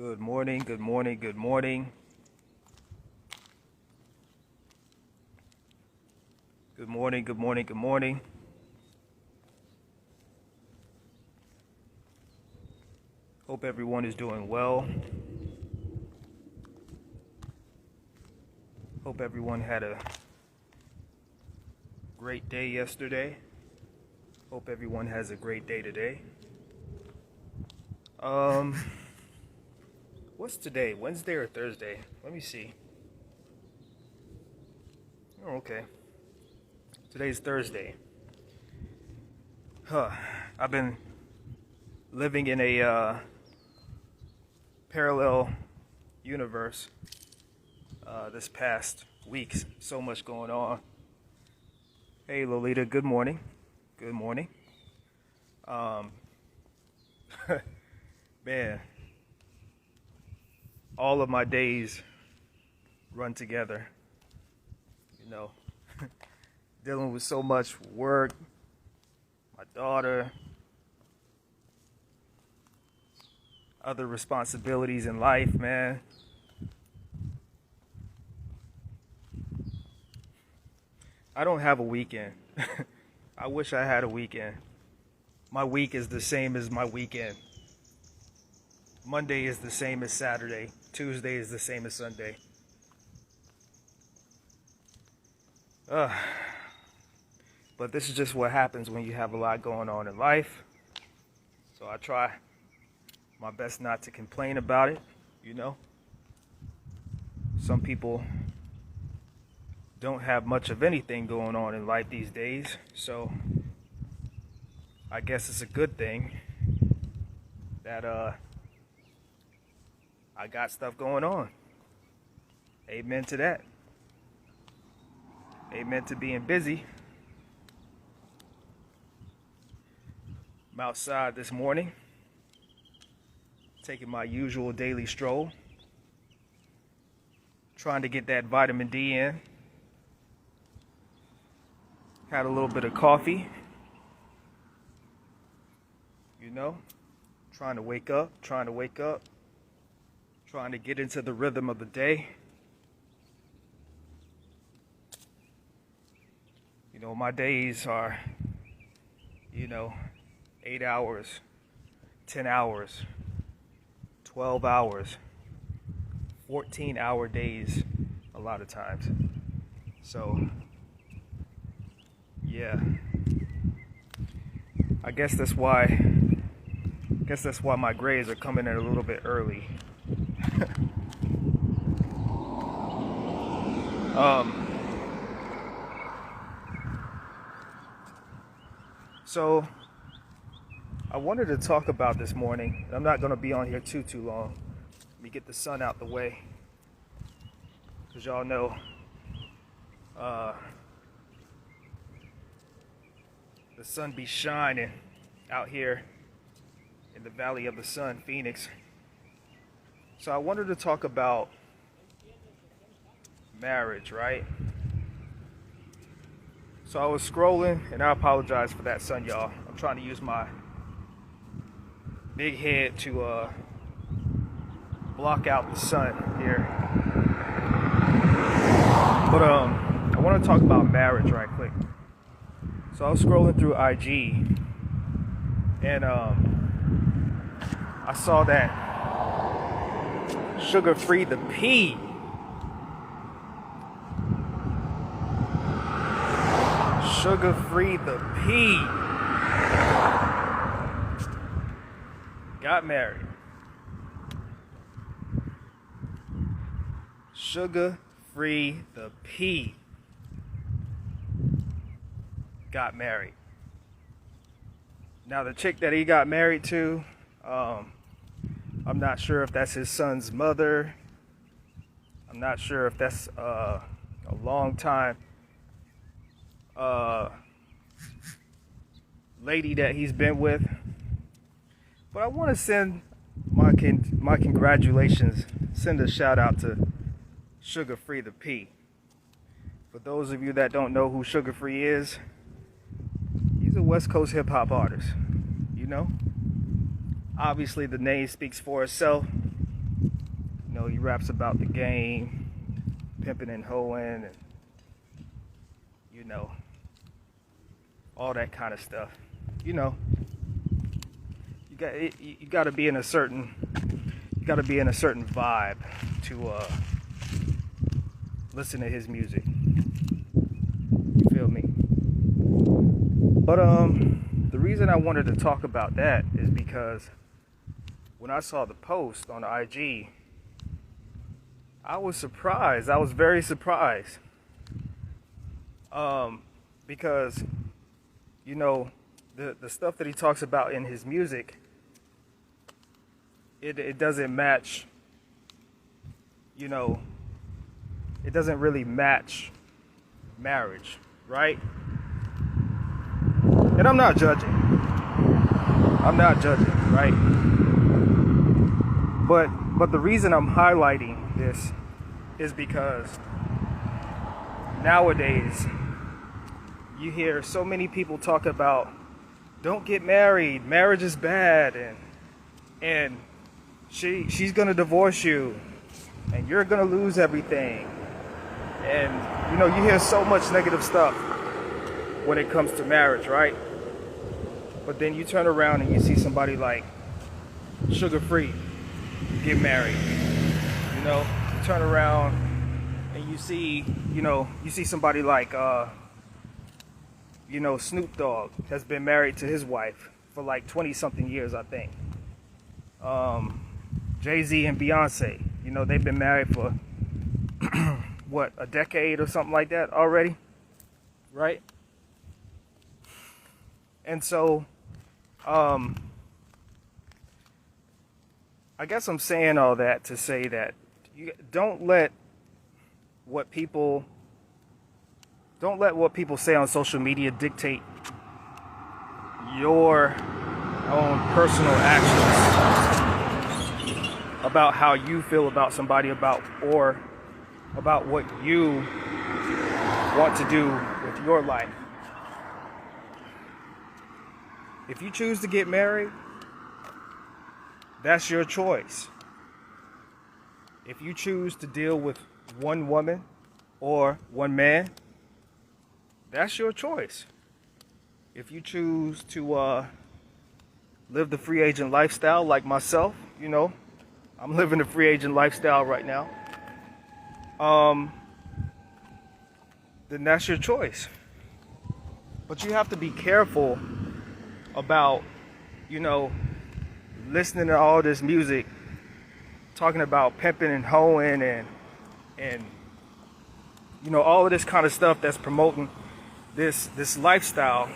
Good morning, good morning, good morning. Good morning, good morning, good morning. Hope everyone is doing well. Hope everyone had a great day yesterday. Hope everyone has a great day today. What's today? Wednesday or Thursday? Let me see. Oh, okay. Today's Thursday. I've been living in a parallel universe this past week. So much going on. Hey Lolita, good morning. Good morning. Man, all of my days run together, dealing with so much work, my daughter, other responsibilities in life, man. I don't have a weekend. I wish I had a weekend. My week is the same as my weekend. Monday is the same as Saturday. Tuesday is the same as Sunday. But this is just what happens when you have a lot going on in life. So I try my best not to complain about it, Some people don't have much of anything going on in life these days, so I guess it's a good thing that I got stuff going on. Amen to that. Amen to being busy. I'm outside this morning, taking my usual daily stroll, trying to get that vitamin D in. Had a little bit of coffee, trying to wake up, trying to get into the rhythm of the day. My days are, 8 hours, 10 hours, 12 hours, 14-hour days a lot of times. So, yeah. I guess that's why my grades are coming in a little bit early. So I wanted to talk about this morning. I'm not going to be on here too long. Let me get the sun out the way, because y'all know the sun be shining out here in the Valley of the Sun, Phoenix. So I wanted to talk about marriage, right? So I was scrolling, and I apologize for that sun, y'all. I'm trying to use my big head to block out the sun here. But I want to talk about marriage right quick. So I was scrolling through IG, and I saw that Suga Free Tha P Suga Free Tha P got married. Suga Free Tha P got married. Now the chick that he got married to, I'm not sure if that's his son's mother. I'm not sure if that's a long time lady that he's been with. But I want to send my congratulations, send a shout out to Suga Free Tha P. For those of you that don't know who Suga Free is, he's a West Coast hip hop artist. Obviously the name speaks for itself. he raps about the game, pimping and hoeing, and all that kind of stuff. You got to be in a certain vibe to listen to his music. You feel me? But the reason I wanted to talk about that is because when I saw the post on IG, I was surprised. I was very surprised. Because the stuff that he talks about in his music, it doesn't match, it doesn't really match marriage, right? And I'm not judging, right? But the reason I'm highlighting this is because nowadays you hear so many people talk about don't get married, marriage is bad, and she's gonna divorce you, and you're gonna lose everything. And you hear so much negative stuff when it comes to marriage, right? But then you turn around and you see somebody like Suga Free get married. You turn around and you see somebody like Snoop Dogg has been married to his wife for like 20 something years, I think. Jay-Z and Beyonce, they've been married for what, a decade or something like that already, right? And so I guess I'm saying all that to say that you don't let what people say on social media dictate your own personal actions about how you feel about somebody, or about what you want to do with your life. If you choose to get married, that's your choice. If you choose to deal with one woman or one man, that's your choice. If you choose to live the free agent lifestyle like myself, I'm living the free agent lifestyle right now, then that's your choice. But you have to be careful about, listening to all this music talking about pimping and hoeing and all of this kind of stuff that's promoting this lifestyle,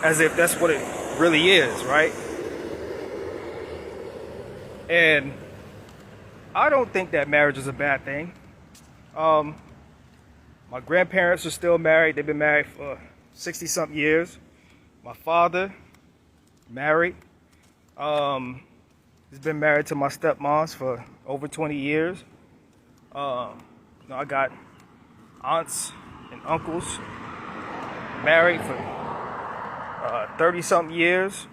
as if that's what it really is, right? And I don't think that marriage is a bad thing. My grandparents are still married. They've been married for 60 something years. My father, married. He's been married to my stepmoms for over 20 years. I got aunts and uncles married for 30 something years.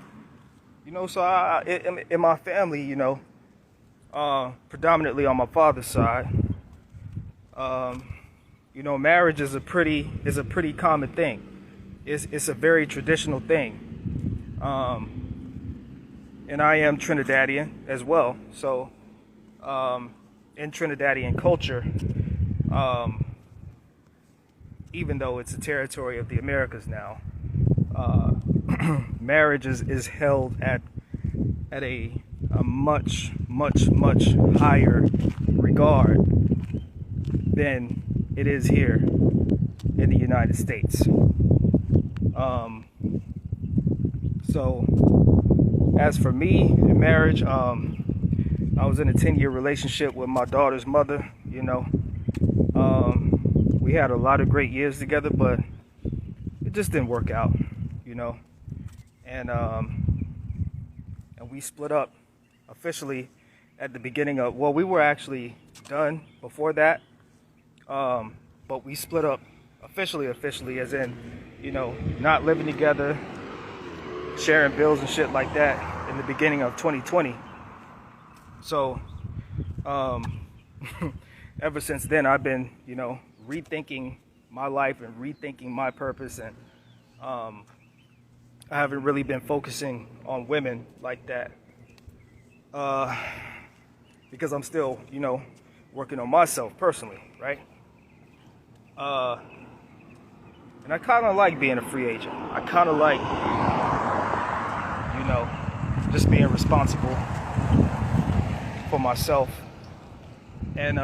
So in my family, predominantly on my father's side, marriage is a pretty common thing. It's a very traditional thing. And I am Trinidadian as well. So in Trinidadian culture, even though it's a territory of the Americas now, marriage is held at a much higher regard than it is here in the United States. So as for me in marriage, I was in a 10-year relationship with my daughter's mother. We had a lot of great years together, but it just didn't work out, and we split up officially at the beginning of, we were actually done before that, but we split up officially as in, not living together, sharing bills and shit like that in the beginning of 2020. So ever since then, I've been, rethinking my life and rethinking my purpose, and I haven't really been focusing on women like that, because I'm still, working on myself personally, right? And I kind of like being a free agent. I kind of like, just being responsible for myself, and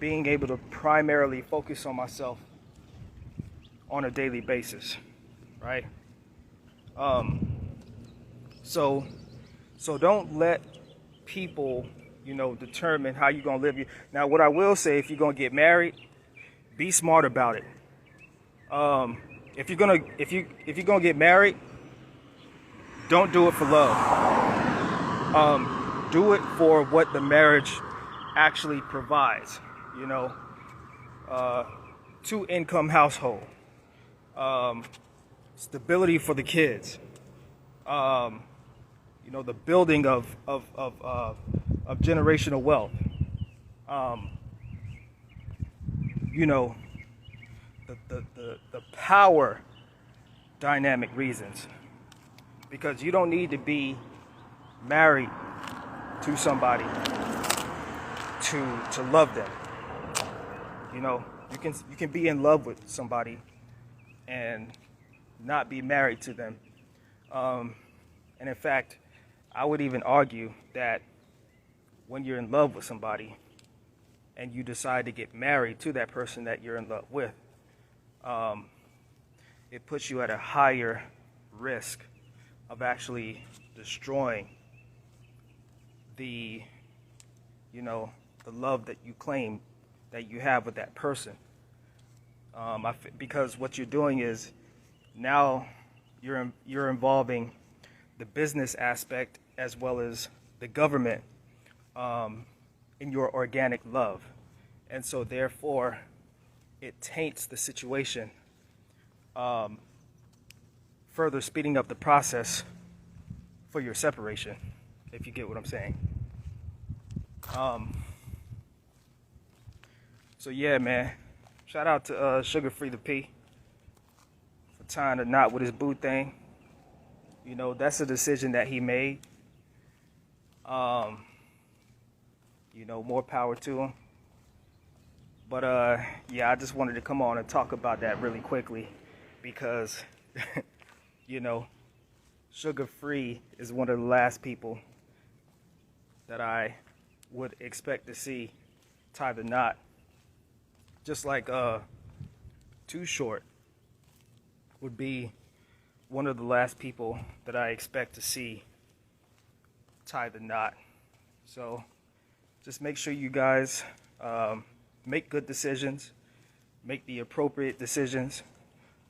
being able to primarily focus on myself on a daily basis, right? So don't let people, determine how you're gonna live. Now, what I will say, if you're gonna get married, be smart about it. If you're gonna get married, don't do it for love. Do it for what the marriage actually provides. Two-income household, stability for the kids, the building of generational wealth, the power dynamic reasons, because you don't need to be married to somebody to love them. You can be in love with somebody and not be married to them. And in fact, I would even argue that when you're in love with somebody and you decide to get married to that person that you're in love with, it puts you at a higher risk of actually destroying the love that you claim that you have with that person. Because what you're doing is now you're involving the business aspect as well as the government in your organic love, and so therefore it taints the situation, further speeding up the process for your separation, if you get what I'm saying. So yeah, man, shout out to Suga Free Tha P for tying a knot with his boo thing. That's a decision that he made. More power to him. But yeah, I just wanted to come on and talk about that really quickly, because Suga Free is one of the last people that I would expect to see tie the knot. Just like Too Short would be one of the last people that I expect to see tie the knot. So just make sure you guys make good decisions, make the appropriate decisions,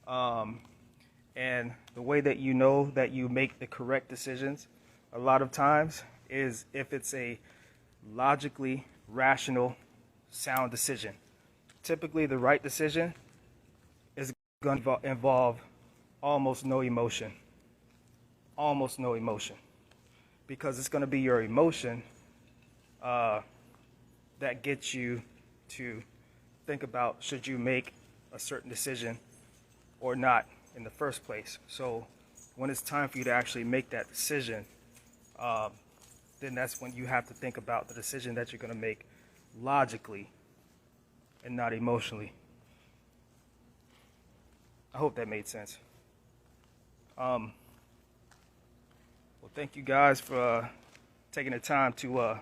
and the way that you know that you make the correct decisions a lot of times is if it's a logically rational, sound decision. Typically the right decision is going to involve almost no emotion, because it's going to be your emotion that gets you to think about, should you make a certain decision or not in the first place. So when it's time for you to actually make that decision, then that's when you have to think about the decision that you're going to make logically and not emotionally. I hope that made sense. Well, thank you guys for taking the time to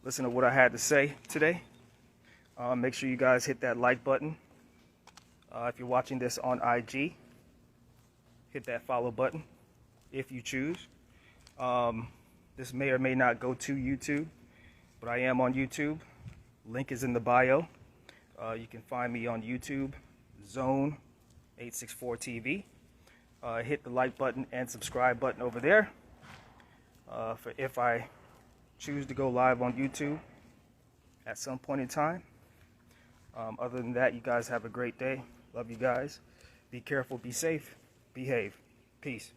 listen to what I had to say today. Make sure you guys hit that like button. If you're watching this on IG, hit that follow button if you choose. This may or may not go to YouTube, but I am on YouTube. Link is in the bio. You can find me on YouTube, Zone 864 TV. Hit the like button and subscribe button over there. For if I choose to go live on YouTube at some point in time. Other than that, you guys have a great day. Love you guys. Be careful, be safe, behave. Peace.